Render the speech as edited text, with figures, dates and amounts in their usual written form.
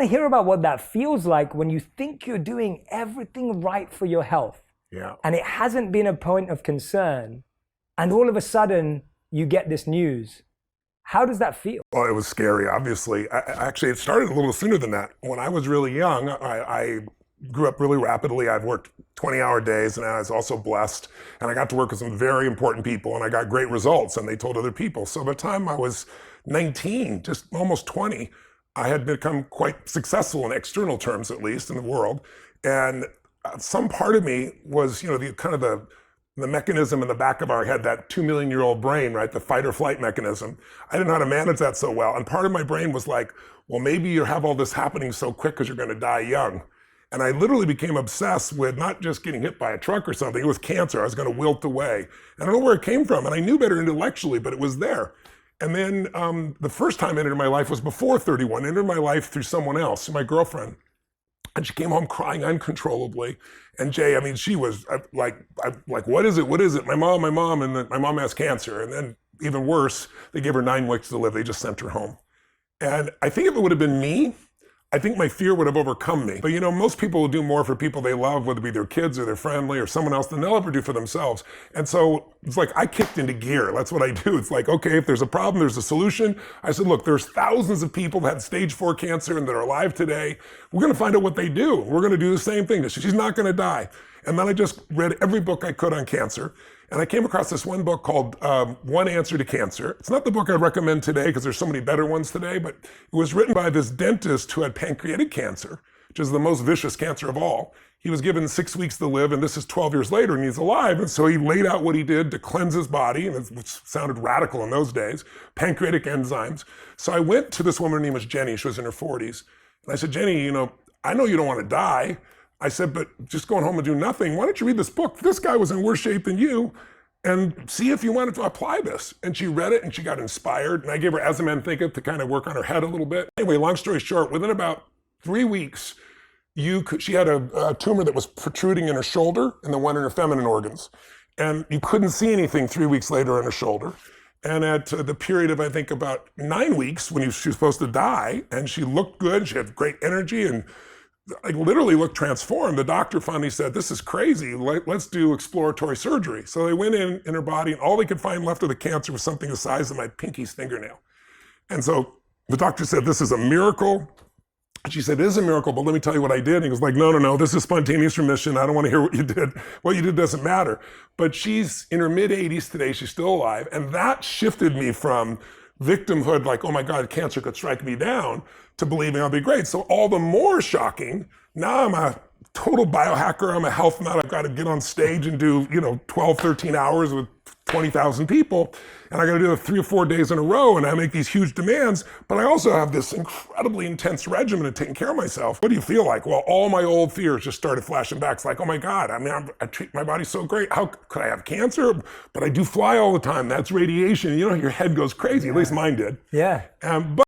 to hear about what that feels like when you think you're doing everything right for your health. Yeah. And it hasn't been a point of concern. And all of a sudden, you get this news. How does that feel? Well, it was scary, obviously. Actually, it started a little sooner than that. When I was really young, I grew up really rapidly. I've worked 20-hour days, and I was also blessed. And I got to work with some very important people, and I got great results, and they told other people. So by the time I was 19, just almost 20, I had become quite successful in external terms, at least, in the world. And some part of me was, the mechanism in the back of our head, that 2 million-year-old brain, right? The fight or flight mechanism. I didn't know how to manage that so well. And part of my brain was like, well, maybe you have all this happening so quick because you're going to die young. And I literally became obsessed with not just getting hit by a truck or something, it was cancer. I was going to wilt away. And I don't know where it came from. And I knew better intellectually, but it was there. And then the first time it entered my life was before 31. It entered my life through someone else, my girlfriend. And she came home crying uncontrollably. And Jay, I mean, she was like, what is it? What is it? My mom, and then my mom has cancer. And then even worse, they gave her 9 weeks to live. They just sent her home. And I think if it would have been me, I think my fear would have overcome me. But most people will do more for people they love, whether it be their kids or their family or someone else, than they'll ever do for themselves. And so it's like I kicked into gear. That's what I do. It's like, okay, if there's a problem, there's a solution. I said, look, there's thousands of people that had stage 4 cancer and that are alive today. We're gonna find out what they do. We're gonna do the same thing. She's not gonna die. And then I just read every book I could on cancer. And I came across this one book called One Answer to Cancer. It's not the book I'd recommend today because there's so many better ones today, but it was written by this dentist who had pancreatic cancer, which is the most vicious cancer of all. He was given 6 weeks to live, and this is 12 years later, and he's alive. And so he laid out what he did to cleanse his body, and it sounded radical in those days, pancreatic enzymes. So I went to this woman, her name was Jenny. She was in her 40s. And I said, Jenny, I know you don't want to die. I said, but just going home and do nothing, why don't you read this book? This guy was in worse shape than you, and see if you wanted to apply this. And she read it and she got inspired. And I gave her As a Man Thinketh to kind of work on her head a little bit. Anyway, long story short, within about 3 weeks, she had a tumor that was protruding in her shoulder and then one in her feminine organs. And you couldn't see anything 3 weeks later in her shoulder. And at the period of, I think, about 9 weeks when she was supposed to die, and she looked good, she had great energy, and literally looked transformed. The doctor finally said, this is crazy, let's do exploratory surgery. So they went in her body, and all they could find left of the cancer was something the size of my pinky's fingernail. And so the doctor said, this is a miracle. And she said, it is a miracle, but let me tell you what I did. And he was like, no, this is spontaneous remission. I don't want to hear what you did. What you did doesn't matter. But she's in her mid-80s today, she's still alive. And that shifted me from victimhood, like, oh my God, cancer could strike me down, to believing I'll be great. So all the more shocking, now I'm a total biohacker, I'm a health nut, I've got to get on stage and do, 12, 13 hours with 20,000 people, and I got to do it 3 or 4 days in a row, and I make these huge demands, but I also have this incredibly intense regimen of taking care of myself. What do you feel like? Well, all my old fears just started flashing back. It's like, oh my God, I treat my body so great. How could I have cancer? But I do fly all the time. That's radiation. Your head goes crazy. Yeah. At least mine did. Yeah. But